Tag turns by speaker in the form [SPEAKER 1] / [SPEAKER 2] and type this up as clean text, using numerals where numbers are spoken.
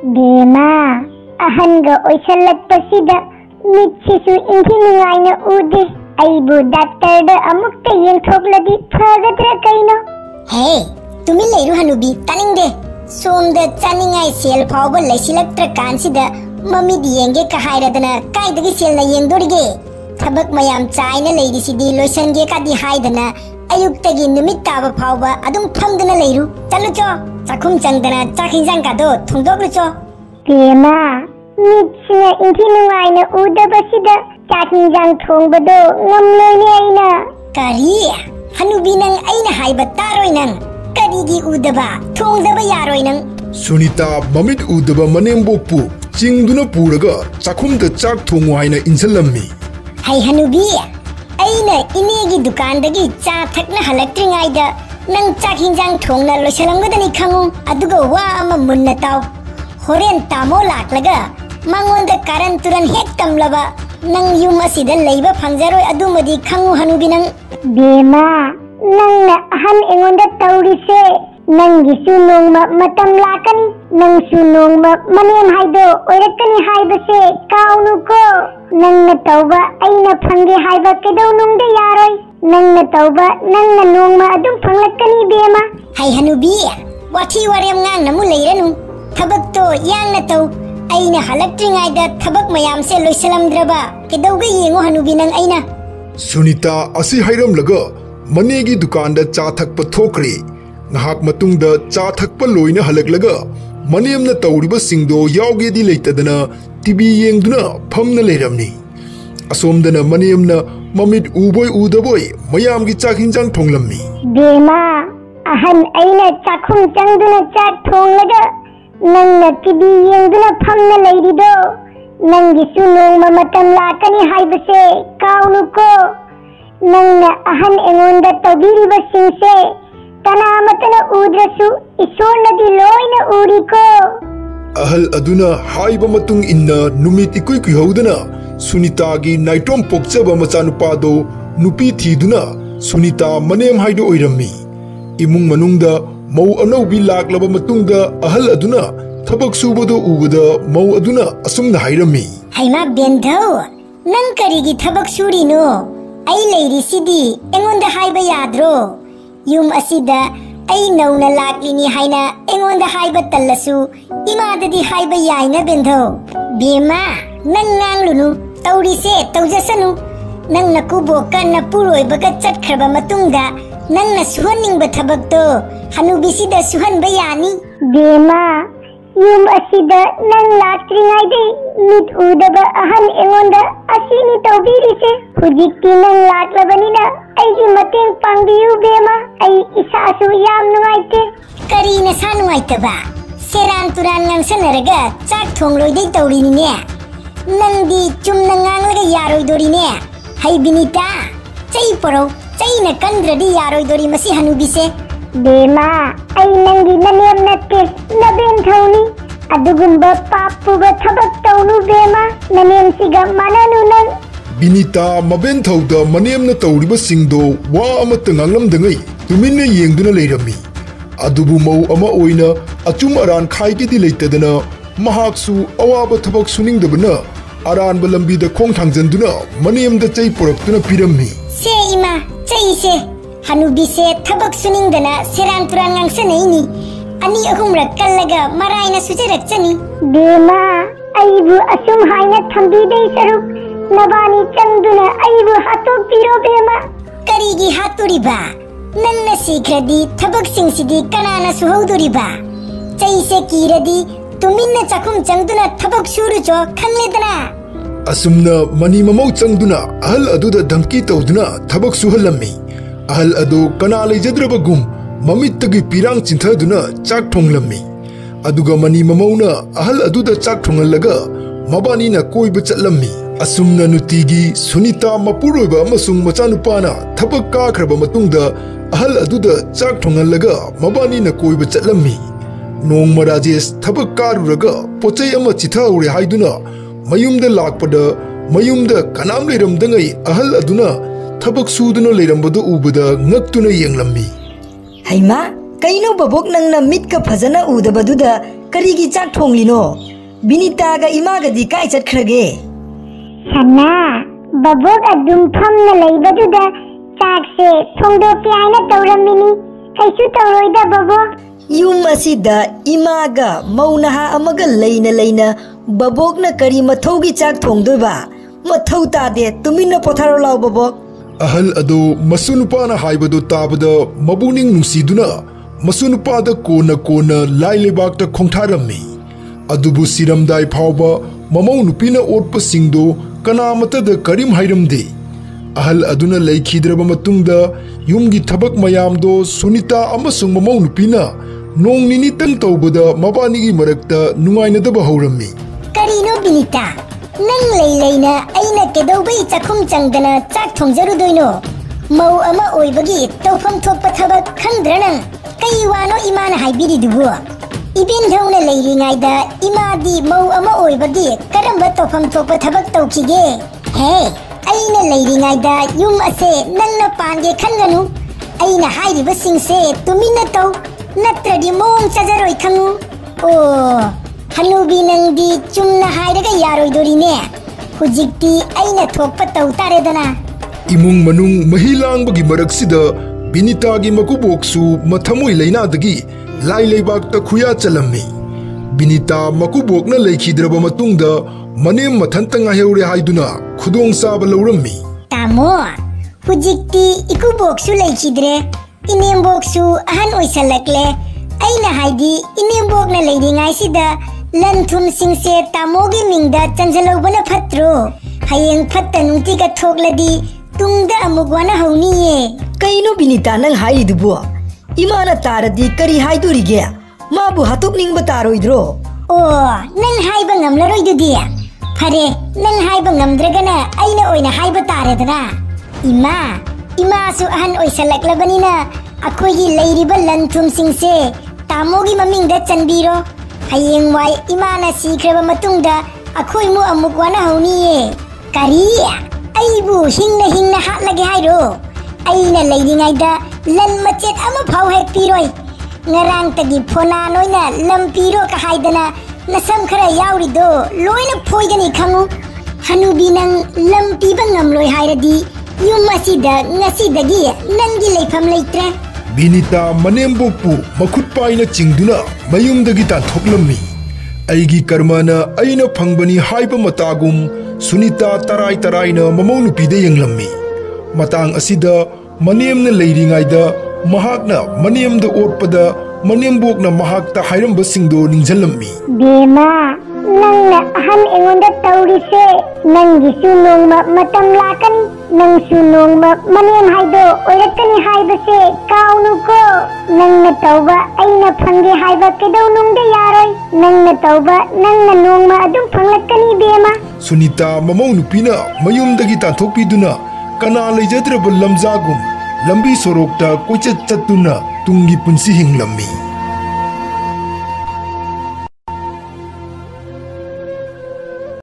[SPEAKER 1] Bema, ahango oisalakpasida mitchisu inhi nungaina ude. Aibu doctor da amukta yengthokladi phagadra kaino.
[SPEAKER 2] Hey, tumi leiru hanubi taningde. Somda chaningai sel phawba laisilaktra kansida mamid yenge ka hairadana kaidagi selna yengdorige. Thabak mayam chaina leirisidi loisange kadi haidana ayuktagi numit taba phawba adum phamdana leiru. Chalucho, chakhum changdana chakhinjang kado thongdoklucho.
[SPEAKER 1] Bema, mitchina inhi nungaina udabasida chakhinjang thongbado ngamloine aina.
[SPEAKER 2] Kari, hanubi nang aina haiba taroi nang. Karigi udaba thongdaba yaroi nang.
[SPEAKER 3] Sunita mamit udaba manembopu chingduna puraga chakhumda chak thongu haina insalammi.
[SPEAKER 2] Hai hanubi, aina inegi dukandagi cha thakna halaktringaida nang chakhinjang thongna loisalamgadani khangu aduga wa ama munna taw. Horen tamo laklaga mangonda karan turan hek tamlaba nang yum asida leiba phangjaroi adumadi khangu hanubi nang.
[SPEAKER 1] Bema, nangna ahan engonda taurise nangisu nongma matam lakani nangsu nongma manem haido oirakani haibase kaunu ko nangna tauba aina phange haiba kedau nongda yaroi nangna tauba nangna nongma adum phanglakani bema.
[SPEAKER 2] Hai hanubi, wathi warem ngang namu leiranu. Thabak to yang na tau aina halaktringaida thabak mayam se loisalamdraba kedauga yengo hanubi nang aina.
[SPEAKER 3] Sunita asi hairamlaga manegi dukanda cha thakpa thokri ngahak matungda cha thakpa loina halaklaga manemna tawriba singdo yawgedi leitadana tv yengduna phamna leiramni asomdana manemna mamit uboi udaboi mayamgi chakhinjang thonglammi.
[SPEAKER 1] Bema, ahan aina chakhum changduna chak thonglaga nangna tv yengduna phamna leirido nangisu nongma matam lakani haibase kaunu ko nangna ahan engonda tawbiriba singse kanamatana udrasu isornadi loina uriko.
[SPEAKER 3] Ahal aduna haiba matung inna numit ikui kuihaudana Sunita gi naitrom pokchaba machanupado nupi thiduna Sunita manem haido oirammi. Imung manungda mau anaubi laklaba matungda ahal aduna thabak subado ubada mau aduna asumna hairammi.
[SPEAKER 2] Haima bendau, nang karigi thabak surino. Ai leiri sidi engonda haiba yadro. Yum asida ai nauna laklini haina engonda haiba tallasu imadadi haiba yaina bendau. Bema, nang nganglunu taurise taujasanu. Nang nakubo kanna puroi baga chatkraba matungda nang na suhaningba thabakto hanubisida suhanba yani.
[SPEAKER 1] Bema, yum asida nang laktringaide mit udaba ahan engonda asini tawbirise hujikti nang laklabanina aigi mateng pangbiyu bema ai isasu yam nuaite.
[SPEAKER 2] Kari na sa nuaitaba seran turan ngang sanaraga chak thongloidai tawrinine nangdi chumna nganglaga yaroidorine. Hai binita chai poro chai na kandradi yaroidori masi hanubise.
[SPEAKER 1] Bema, ai nangi nanem natte naben thauni adugumba papuba thabak taunu bema nanem siga mananu nang.
[SPEAKER 3] Binita maben thauda manemna tawriba singdo wa amata nganglamdangai tuminna yengduna leirammi. Adubu mau ama oina achum aran khaigedi leitadana mahaksu awaba thabak suningdabana aranba lambida khong thangjanduna manemda chai poraktuna pirammi.
[SPEAKER 2] Se ima chai se hanubise thabak suningdana seran turan ngangsanai ani ahumra kallaga maraina sujarakchani.
[SPEAKER 1] Bema, aibu asum haina thambidei saruk nabani changduna aibu hatok piro bema.
[SPEAKER 2] Karigi haturiba nanna sikradi thabak singsidi kanana suhauduriba chaise kiradi tuminna chakhum changduna thabak surujo khangledana.
[SPEAKER 3] Asumna mani mamau changduna ahal aduda dhamki tawduna thabak suhalammi. Ahal adu kana leijadrabagum mamittagi pirang chinthaduna chak thonglammi. Aduga mani mamauna ahal aduda chak thongallaga mabani na koiba chatlammi. Asumna nutigi Sunita mapuroiba amasung machanupana thabak kakraba matungda ahal aduda chak thongallaga mabani na koiba chatlammi. Nongma Rajesh thabak karuraga pochai ama chithaure haiduna mayumda lakpada mayumda kanam leiramdangai ahal aduna thabak suduna leirambadu ubada ngaktuna yenglammi.
[SPEAKER 4] Haima kaino babok nangna mitka phajana udabaduda ꯀꯔꯤꯒꯤ ꯆꯥꯛ ꯊꯣꯡꯂꯤꯅꯣ ꯕꯤꯅꯤꯇꯥꯒ ꯏꯃꯥꯒꯗꯤ ꯀꯥꯏ ꯆꯠꯈ꯭ꯔꯒꯦ
[SPEAKER 1] ꯁꯅꯥ ꯕꯕꯣꯛ ꯑꯗꯨꯝ ꯐꯝꯅ ꯂꯩꯕꯗꯨꯗ ꯆꯥꯛꯁꯦ ꯊꯣꯡꯗꯣꯛꯀꯦ ꯍꯥꯏꯅ ꯇꯧꯔꯝꯃꯤꯅꯤ ꯀꯩꯁꯨ ꯇꯧꯔꯣꯏꯗ ꯕꯕꯣꯛ
[SPEAKER 4] ꯌꯨꯝ ꯑꯁꯤꯗ ꯏꯃꯥꯒ ꯃꯧ ꯅꯍꯥ ꯑꯃꯒ ꯂꯩꯅ ꯕꯕꯣꯛꯅ ꯀꯔꯤ ꯃꯊꯧꯒꯤ ꯆꯥꯛ ꯊꯣꯡꯗꯣꯏꯕ ꯃꯊꯧ ꯇꯥꯗꯦ ꯇꯨꯃꯤꯟꯅ ꯄꯣꯊꯥꯔꯣ ꯂꯥꯎ ꯕꯕꯣꯛ
[SPEAKER 3] ꯑꯍꯜ ꯑꯗꯨ ꯃꯁꯨꯅꯨꯄꯥꯅ ꯍꯥꯏꯕꯗꯨ ꯇꯥꯕꯗ ꯃꯕꯨꯛꯅꯤꯡ ꯅꯨꯡꯁꯤꯗꯨꯅ ꯃꯁꯨꯅꯨꯄꯥꯗ ꯀꯣꯟꯅ ꯂꯥꯏ ꯂꯩꯕꯥꯛꯇ ꯈꯣꯡꯊꯥꯔꯝꯃꯤ ꯑꯗꯨꯕꯨ ꯁꯤꯔꯝꯗꯥꯏ ꯐꯥꯎꯕ ꯃꯃꯧ ꯅꯨꯄꯤꯅ ꯑꯣꯠꯄꯁꯤꯡꯗꯨ ꯀꯅꯥꯃꯠꯇꯗ ꯀꯔꯤꯝ ꯍꯥꯏꯔꯝꯗꯦ ꯑꯍꯜ ꯑꯗꯨꯅ ꯂꯩꯈꯤꯗ꯭ꯔꯕ ꯃꯇꯨꯡꯗ ꯌꯨꯝꯒꯤ ꯊꯕꯛ ꯃꯌꯥꯝꯗꯣ ꯁꯨꯅꯤꯇꯥ ꯑꯃꯁꯨꯡ ꯃꯃꯧ ꯅꯨꯄꯤꯅ ꯅꯣꯡ ꯅꯤꯅꯤꯇꯪ ꯇꯧꯕꯗ ꯃꯕꯥꯅꯤꯒꯤ ꯃꯔꯛꯇ ꯅꯨꯡꯉꯥꯏꯅꯗꯕ ꯍꯧꯔꯝꯃꯤ
[SPEAKER 2] ꯀꯔꯤꯅꯣ ꯕꯤꯅꯤꯇꯥ ꯅꯪ ꯂꯩꯅ ꯑꯩꯅ ꯀꯩꯗꯧꯕꯩ ꯆꯥꯛꯈꯨꯝ ꯆꯪꯗꯅ ꯆꯥꯛ ꯊꯣꯡꯖꯔꯨꯗꯣꯏꯅꯣ ꯃꯧ ꯑꯃ ꯑꯣꯏꯕꯒꯤ ꯇꯧꯐꯝ ꯊꯣꯛꯄ ꯊꯕꯛ ꯈꯪꯗ꯭ꯔ ꯅꯪ ꯀꯩ ꯋꯥꯅꯣ ꯏꯃꯥꯅ ꯍꯥꯏꯕꯤꯔꯤꯗꯨꯕꯨ इबेंधौना लेरिङाइदा इमादी मौ अमा ओइबगी करम्बा तौफम थोकपा थबक तौखिगे हे अइना लेरिङाइदा युम असे नन्ना पांगे खनगनु अइना हाइरिबा सिंगसे तुमिना तौ नत्रदि मोंग चजरोइ खंगु ओ हनुबी नंगदी चुमना हाइरगा यारोइदोरिने हुजिक्ति अइना थोकपा तौ तारेदना
[SPEAKER 3] इमुंग मनुंग महिलांगबगी मरक्सिदा बिनितागी मकुबोक्सु मथमोइ लैनादगी लाई लेबाक खुया चलम्मी Binita मकुबोकना लेखिद्रब मतुंगदा मनेम मथंत ngaihore haiduna khudong saba lawrammi
[SPEAKER 2] तामो हुजिक्ति इकुबोक्सु लेखिद्रे इनेमबोक्सु अहन ओइसलकले अइना हाइदी इनेमबोकना लेरिङाइसिदा लनथुम सिंगसे तामोगी मिंगदा चंजलौबना फत्रो हयेंग फत्ता नुंतिगा थोकलदी तुंगदा अमुगवाना हौनिये
[SPEAKER 4] कइनो बिनिता नंग हाइदुबो इमाना तारदी करी हाइदोरिगे माबु हातोकनिंगबा तारोइद्रो
[SPEAKER 2] ओ नंग हाइबा ngamlaroidudi फरे नंग हाइबा ngamद्रगना अइना ओइना हाइबा तारेदना इमासु अहन ओइसलक्लबनिना अखोइगी लैरिबा लनथुम सिंगसे तामोगी ममिंगदा चनबीरो हयेंवाई इमाना सीख्रबा मतुंगदा अखोइमु अमुकवाना हौनिये करी अइबु हिंगना हाटलगे हाइरो अइना लैरिङाइदा लन मचेत अमा फाउ हेक पीरोइ ngarang tagi phona noina lam piro ka haidana nasam khara yaurido loina phoigani khangu hanubi nang lam piba ngamloi hairadi yum asida ngasidagi nangi leifam leitre
[SPEAKER 3] Binita मनेमबोकपु मखुत पाइना चिंगदुना मयुमदगी ताथोकलम्मी अइगी कर्मना अइना फंगबनी हाइबा मतागुम Sunita तराइना ममौनुपीदे यंगलम्मी मतांग असिदा मनेमना लेरिङाइदा महाकना मनेमदा ओटपदा मनेमबोकना महाकता हाइरम्बा सिंगदो निंजलम्मी
[SPEAKER 1] बेमा नंगना अहन एंगोंदा तौरिसे नंगिसु नोंगमा मतम लाकनी नंगसु नोंगमा मनेम हाइदो ओइरकनी हाइबसे काउनुको नंगना तौबा अइना फंगे हाइबा केदौ नोंगदे यारोइ नंगना तौबा नंगना नोंगमा अदुम फंगलकनी बेमा
[SPEAKER 3] सुनीता ममौनुपीना मयुमदगी ताथोकपीदुना कना लेजद्रब लमजागुम लंबी सोरोकता कोइचत चतुना तुंगी पुंसी हिंगलम्मी